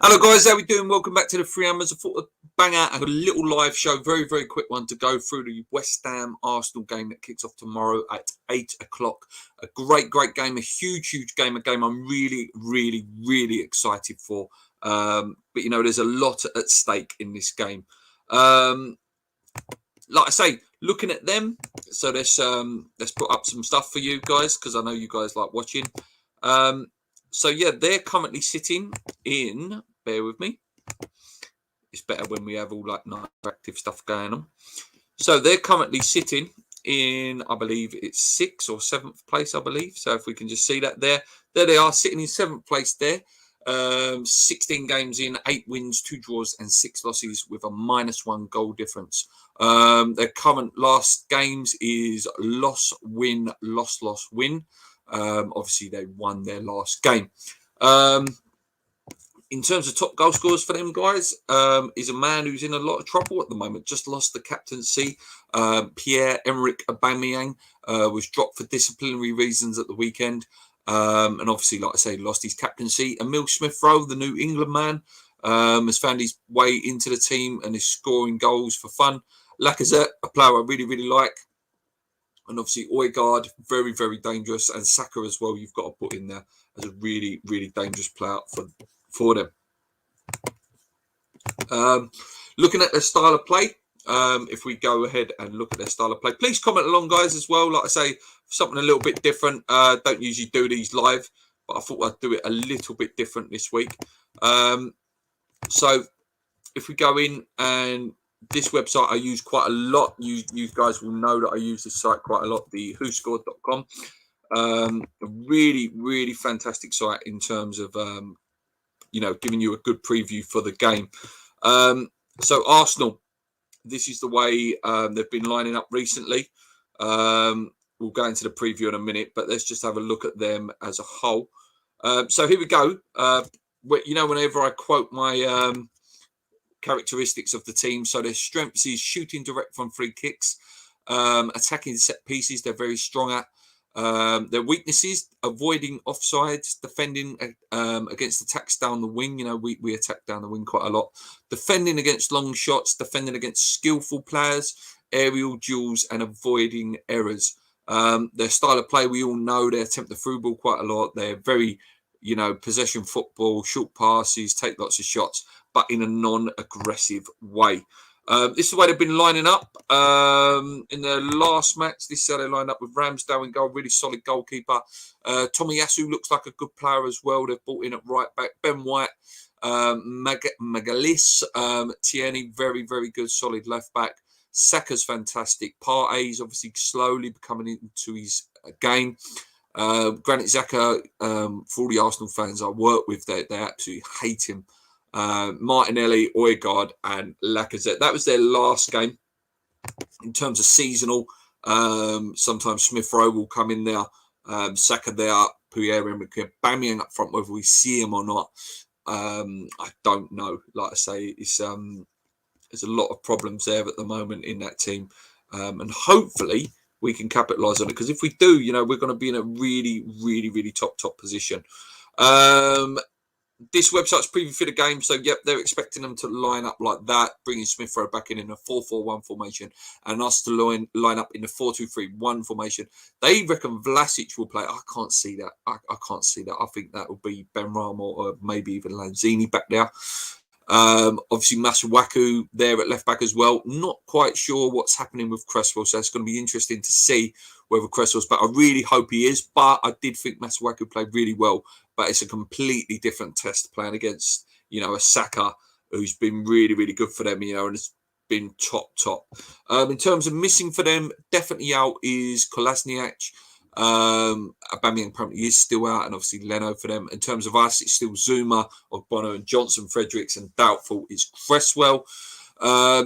Hello guys, how we doing? Welcome back to the Free Hammers. I thought I'd bang out a little live show, very quick one to go through the West Ham Arsenal game that kicks off tomorrow at 8 o'clock. A great game, a huge game, a game I'm really excited for. But you know, there's a lot at stake in this game. Like I say, looking at them, so let's put up some stuff for you guys because I know you guys like watching. So yeah, they're currently sitting in. Bear with me. It's better when we have all like nice active stuff going on. So they're currently sitting in, I believe it's 6th or 7th place, I believe. So if we can just see that there they are sitting in 7th place there. 16 games in, 8 wins, 2 draws, and 6 losses with a -1 goal difference. Their current last games is loss, win, loss, win. Obviously, they won their last game. In terms of top goal scorers for them guys, is a man who's in a lot of trouble at the moment. Just lost the captaincy. Pierre-Emerick Aubameyang was dropped for disciplinary reasons at the weekend. And obviously, like I say, lost his captaincy. Emile Smith-Rowe, the New England man, has found his way into the team and is scoring goals for fun. Lacazette, a player I really like. And obviously, Odegaard, very dangerous. And Saka as well, you've got to put in there as a really dangerous player for them. Looking at their style of play, if we go ahead and look at their style of play, please comment along, guys, as well. Like I say, something a little bit different. Don't usually do these live, but I thought I'd do it a little bit different this week. So if we go in, and this website I use quite a lot. You guys will know that I use this site quite a lot, the whoscored.com. A really fantastic site in terms of you know, giving you a good preview for the game. So Arsenal, this is the way they've been lining up recently. We'll go into the preview in a minute, but let's just have a look at them as a whole. So here we go. You know, whenever I quote my characteristics of the team, so their strengths is shooting direct from free kicks, attacking set pieces, they're very strong at. Their weaknesses: avoiding offsides, defending against attacks down the wing. You know, we attack down the wing quite a lot. Defending against long shots, defending against skillful players, aerial duels, and avoiding errors. Their style of play, we all know they attempt the through ball quite a lot. They're very, you know, possession football, short passes, take lots of shots, but in a non-aggressive way. This is the way they've been lining up. In their last match, this is how they lined up with Ramsdale in goal, really solid goalkeeper. Tomiyasu looks like a good player as well. They've brought in at right back. Ben White, Magalis, Tierney, very good, solid left back. Saka's fantastic. Partey's obviously slowly becoming into his game. Granit Xhaka, for all the Arsenal fans I work with, they absolutely hate him. Martinelli, Odegaard, and Lacazette. That was their last game. In terms of seasonal, sometimes Smith-Rowe will come in there. Saka there, Pierre-Emerick Aubameyang up front, whether we see him or not, I don't know. Like I say, it's there's a lot of problems there at the moment in that team, and hopefully we can capitalise on it, because if we do, you know, we're going to be in a really top position. This website's preview for the game, so yep, they're expecting them to line up like that, bringing Smith-Rowe back in a 4-4-1 formation, and us to line up in a 4-2-3-1 formation. They reckon Vlasic will play. I can't see that. I can't see that. I think that will be Benrahma or maybe even Lanzini back there. Obviously Masuaku there at left back as well. Not quite sure what's happening with Cresswell, so it's going to be interesting to see whether Cresswell's back. I really hope he is, but I did think Masuaku played really well. But it's a completely different test playing against, you know, a Saka who's been really good for them, you know, and it's been top. In terms of missing for them, definitely out is Kolasinac. Aubameyang apparently is still out, and obviously Leno for them. In terms of us, it's still Zuma, Ogbono, and Johnson, Fredericks, and doubtful is Cresswell.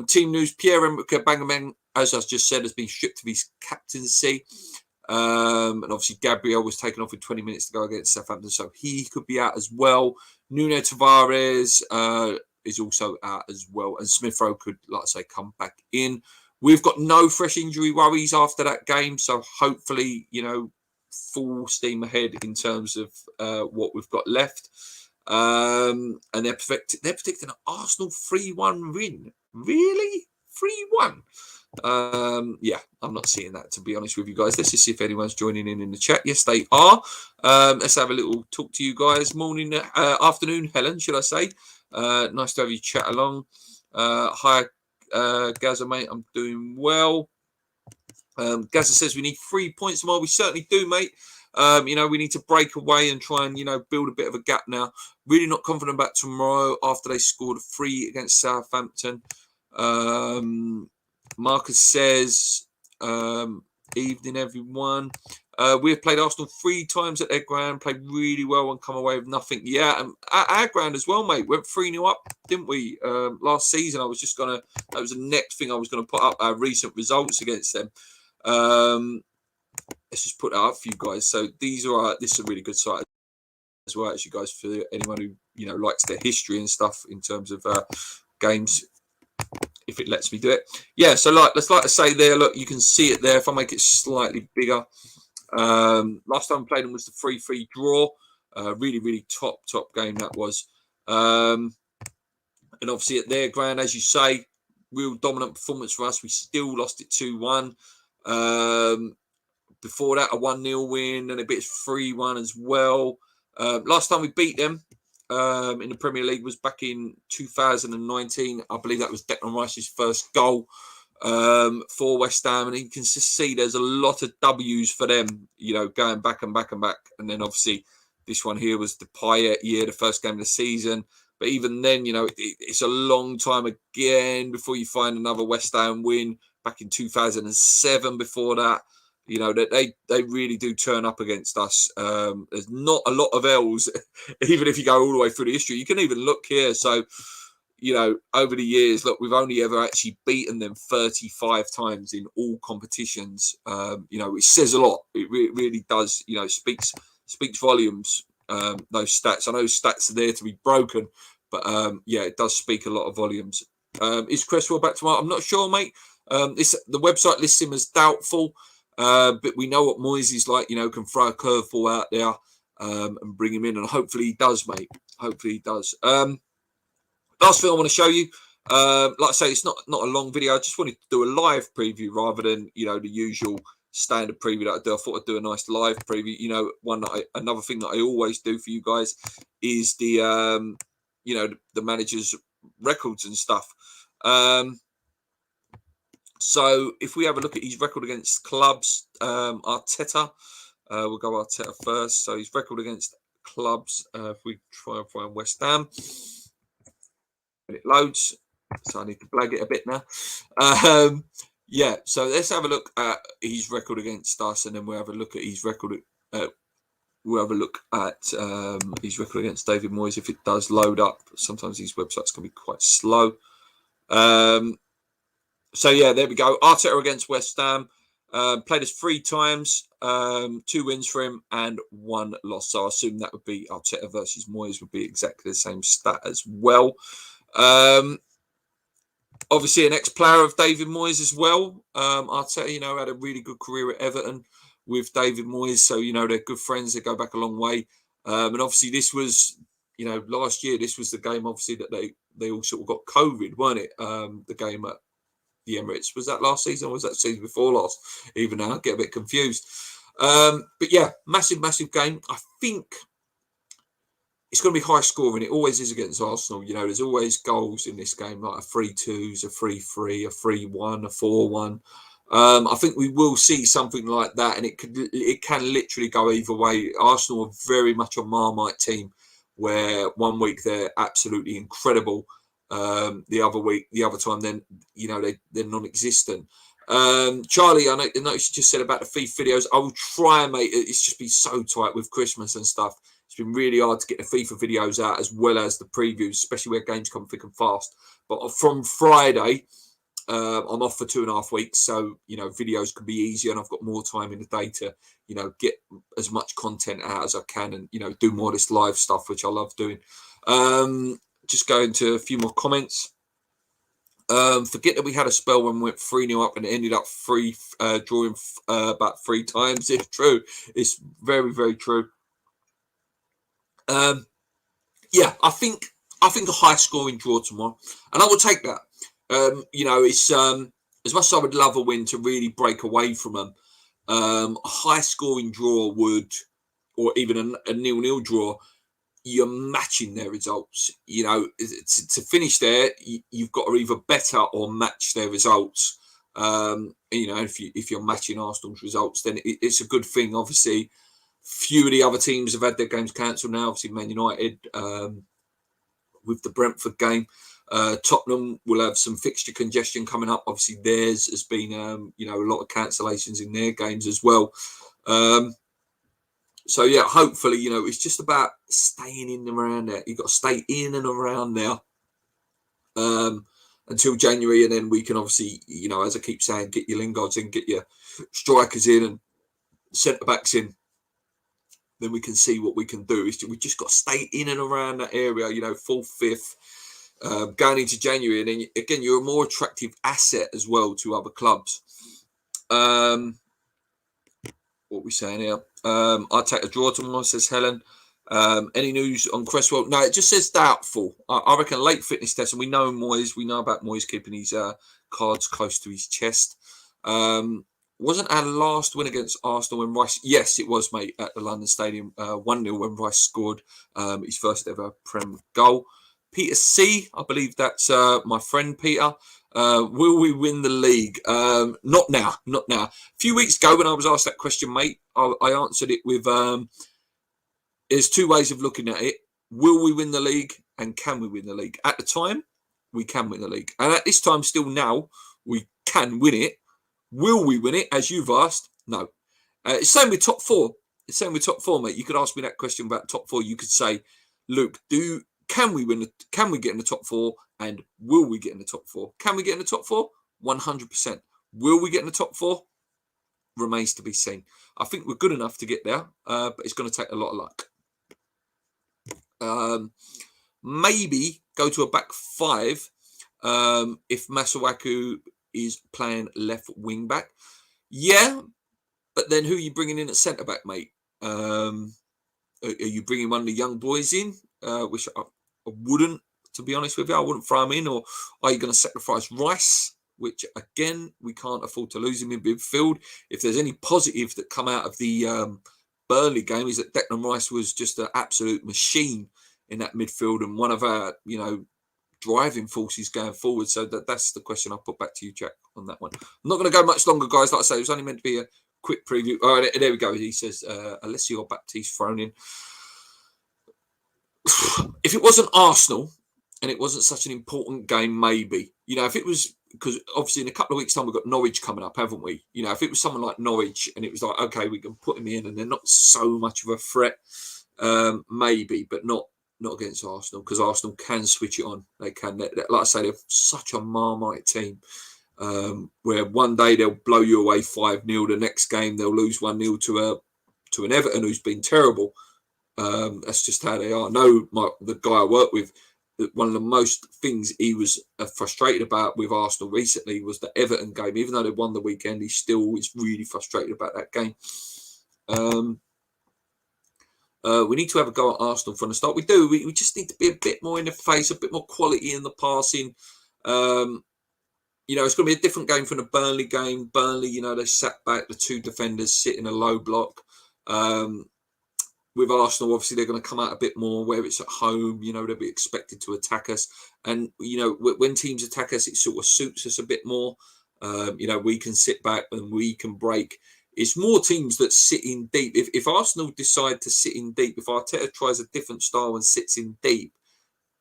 Team news: Pierre-Emerick Aubameyang, as I just said, has been stripped of his captaincy. And obviously Gabriel was taken off with 20 minutes to go against Southampton, so he could be out as well. Nuno Tavares is also out as well, and Smith-Rowe could, like I say, come back in. We've got no fresh injury worries after that game, so hopefully, you know, full steam ahead in terms of what we've got left. And they're predicting an Arsenal 3-1 win. Really? 3-1? Yeah, I'm not seeing that, to be honest with you guys. Let's just see if anyone's joining in the chat. Yes, they are. Let's have a little talk to you guys. Morning, afternoon, Helen, should I say. Nice to have you chat along. Hi, Gaza, mate. I'm doing well. Gaza says we need 3 points tomorrow. We certainly do, mate. You know, we need to break away and try and, you know, build a bit of a gap now. Really not confident about tomorrow after they scored 3 against Southampton. Marcus says, evening, everyone. We've played Arsenal 3 times at their ground, played really well and come away with nothing. Yeah, and at our ground as well, mate. Went 3-0 up, didn't we? Last season, I was just going to, that was the next thing I was going to put up our recent results against them. Let's just put that up for you guys. So this is a really good site as well, actually, guys, for anyone who, you know, likes their history and stuff in terms of games, if it lets me do it. Yeah, so like to say there, look, you can see it there. If I make it slightly bigger, last time I played them was the 3-3 draw. Really top game that was. And obviously at their ground, as you say, real dominant performance for us. We still lost it 2-1. Before that, a 1-0 win and a bit 3-1 as well. Last time we beat them in the Premier League was back in 2019. I believe that was Declan Rice's first goal for West Ham. And you can just see there's a lot of W's for them, you know, going back and back and back. And then obviously this one here was the Payet year, the first game of the season. But even then, you know, it's a long time again before you find another West Ham win. Back in 2007 before that. You know, that they really do turn up against us. There's not a lot of L's, even if you go all the way through the history. You can even look here. So, you know, over the years, look, we've only ever actually beaten them 35 times in all competitions. You know, it says a lot. It really does, you know, speaks volumes, those stats. I know stats are there to be broken, but yeah, it does speak a lot of volumes. Is Cresswell back tomorrow? I'm not sure, mate. The website lists him as doubtful. But we know what Moyes is like, you know, can throw a curveball out there and bring him in. And hopefully he does, mate. Hopefully he does. Last thing I want to show you, like I say, it's not a long video. I just wanted to do a live preview rather than, you know, the usual standard preview that I do. I thought I'd do a nice live preview. You know, another thing that I always do for you guys is the, you know, the manager's records and stuff. So if we have a look at his record against clubs, Arteta, we'll go Arteta first. So his record against clubs, if we try and find West Ham, and it loads. So I need to blag it a bit now. Yeah, so let's have a look at his record against us, and then we'll have a look at his record. We'll have a look at his record against David Moyes if it does load up. Sometimes these websites can be quite slow. So yeah, there we go. Arteta against West Ham. Played us 3 times, 2 wins for him and 1 loss. So I assume that would be Arteta versus Moyes would be exactly the same stat as well. Obviously an ex-player of David Moyes as well. Arteta, you know, had a really good career at Everton with David Moyes. So, you know, they're good friends. They go back a long way. And obviously this was, you know, last year, this was the game, obviously, that they all sort of got COVID, weren't it? The game at the Emirates. Was that last season or was that season before last? Even now, I get a bit confused. But yeah, massive game. I think it's going to be high scoring. It always is against Arsenal. You know, there's always goals in this game, like a 3-2s, a 3-3, a 3-1, a 4-1. I think we will see something like that, and it can literally go either way. Arsenal are very much a Marmite team, where one week they're absolutely incredible. The other time, then, you know, they're non-existent. Charlie, I noticed you just said about the FIFA videos. I will try, mate. It's just been so tight with Christmas and stuff. It's been really hard to get the FIFA videos out as well as the previews, especially where games come thick and fast. But from Friday, I'm off for 2.5 weeks, so, you know, videos can be easier, and I've got more time in the day to, you know, get as much content out as I can, and, you know, do more of this live stuff, which I love doing. Just going to a few more comments. Forget that we had a spell when we went 3-0 up and it ended up drawing about 3 times. It's true. It's very, very true. Yeah, I think a high scoring draw tomorrow, and I will take that. It's as much as I would love a win to really break away from them. A high scoring draw would, or even a 0-0 draw, you're matching their results. To finish there, you've got to either better or match their results. If you're matching Arsenal's results, then it's a good thing. Obviously, few of the other teams have had their games cancelled now. Obviously, Man United with the Brentford game. Tottenham will have some fixture congestion coming up. Obviously, theirs has been a lot of cancellations in their games as well. So yeah, hopefully, it's just about staying in and around there. You've got to stay in and around there until January, and then we can obviously, as I keep saying, get your Lingards in, get your strikers in, and centre backs in. Then we can see what we can do. We just got to stay in and around that area, fourth, fifth, going into January, and then again, you're a more attractive asset as well to other clubs. What we saying here? I'll take a draw tomorrow, says Helen. Any news on Cresswell? No, it just says doubtful. I reckon late fitness test, and we know Moyes. We know about Moyes keeping his cards close to his chest. Wasn't our last win against Arsenal when Rice? Yes, it was, mate, at the London Stadium, 1-0 when Rice scored his first ever Prem goal. Peter C, I believe that's my friend Peter. Will we win the league? Not now. A few weeks ago, when I was asked that question, mate, I answered it with there's two ways of looking at it. Will we win the league, and can we win the league? At the time, we can win the league, and at this time, still now, we can win it. Will we win it, as you've asked? No. It's same with top four. Mate. You could ask me that question about top four. You could say, Luke, can we win? Can we get in the top four? And will we get in the top four? Can we get in the top four? 100%. Will we get in the top four? Remains to be seen. I think we're good enough to get there, but it's going to take a lot of luck. Maybe go to a back five if Masuaku is playing left wing back. Yeah, but then who are you bringing in at centre back, mate? Are you bringing one of the young boys in? Which I wouldn't, to be honest with you. I wouldn't throw him in. Or are you going to sacrifice Rice? Which, again, we can't afford to lose him in midfield. If there's any positive that come out of the Burnley game is that Declan Rice was just an absolute machine in that midfield and one of our, driving forces going forward. So that's the question I'll put back to you, Jack, on that one. I'm not going to go much longer, guys. Like I say, it was only meant to be a quick preview. All right, there we go. He says, Alessio Baptiste thrown in. If it wasn't Arsenal and it wasn't such an important game, maybe. If it was, because obviously in a couple of weeks' time we've got Norwich coming up, haven't we? If it was someone like Norwich and it was like, okay, we can put them in and they're not so much of a threat, maybe, but not against Arsenal, because Arsenal can switch it on. They can. Like I say, they're such a Marmite team where one day they'll blow you away 5-0, the next game they'll lose 1-0 to an Everton who's been terrible. That's just how they are. I know the guy I work with, one of the most things he was frustrated about with Arsenal recently was the Everton game. Even though they won the weekend, he still is really frustrated about that game. We need to have a go at Arsenal from the start. We do. We just need to be a bit more in the face, a bit more quality in the passing. It's going to be a different game from the Burnley game. Burnley, they sat back, the two defenders sit in a low block. With Arsenal, obviously, they're going to come out a bit more where it's at home. They'll be expected to attack us. And, when teams attack us, it sort of suits us a bit more. We can sit back and we can break. It's more teams that sit in deep. If Arsenal decide to sit in deep, if Arteta tries a different style and sits in deep,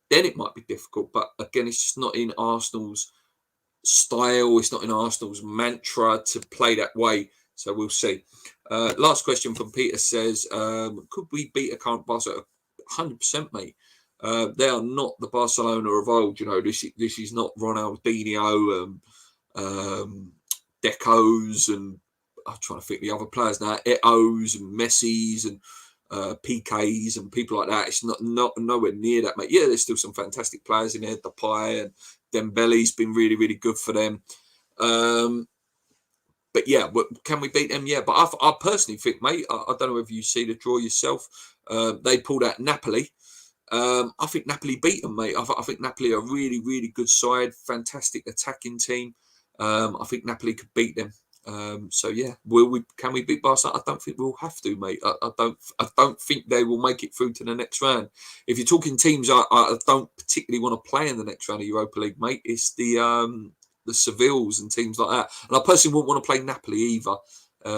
then it might be difficult. But again, it's just not in Arsenal's style. It's not in Arsenal's mantra to play that way. So we'll see. Last question from Peter says, could we beat a current Barcelona? 100%, mate. They are not the Barcelona of old. This is not Ronaldinho, Decos, and I'm trying to think the other players now, Eto's and Messi's and PKs and people like that. It's not nowhere near that, mate. Yeah, there's still some fantastic players in there. Depay and Dembele's been really, really good for them. But yeah, can we beat them? Yeah, but I personally think, mate, I don't know if you see the draw yourself. They pulled out Napoli. I think Napoli beat them, mate. I think Napoli are a really, really good side, fantastic attacking team. I think Napoli could beat them. So yeah, can we beat Barcelona? I don't think we'll have to, mate. I don't think they will make it through to the next round. If you're talking teams, I don't particularly want to play in the next round of Europa League, mate. It's the Sevilles and teams like that. And I personally wouldn't want to play Napoli either.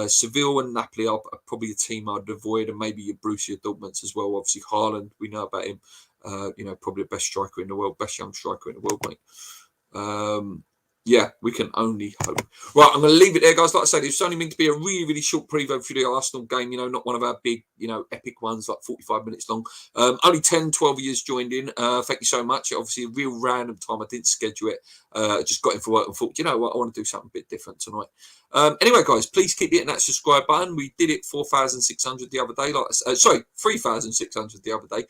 Seville and Napoli are probably a team I'd avoid, and maybe your Borussia Dortmund as well. Obviously, Haaland, we know about him. Probably the best striker in the world, best young striker in the world, mate. Yeah, we can only hope. Right, I'm going to leave it there, guys. Like I said, it's only meant to be a really, really short preview for the Arsenal game. Not one of our big, epic ones, like 45 minutes long. Only 10, 12 years joined in. Thank you so much. Obviously, a real random time. I didn't schedule it. Just got in for work and thought, you know what, I want to do something a bit different tonight. Anyway, guys, please keep hitting that subscribe button. We did it 4,600 the other day. 3,600 the other day.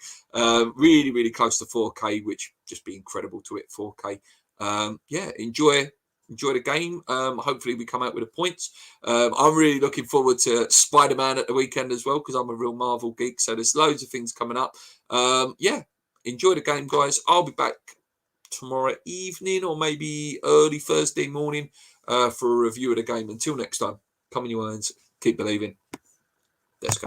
Really, really close to 4K, which just be incredible to hit 4K. Enjoy the game. Hopefully we come out with the points. I'm really looking forward to Spider-Man at the weekend as well, because I'm a real Marvel geek, so there's loads of things coming up. Enjoy the game, guys. I'll be back tomorrow evening or maybe early Thursday morning for a review of the game. Until next time, come in your hands, keep believing. Let's go.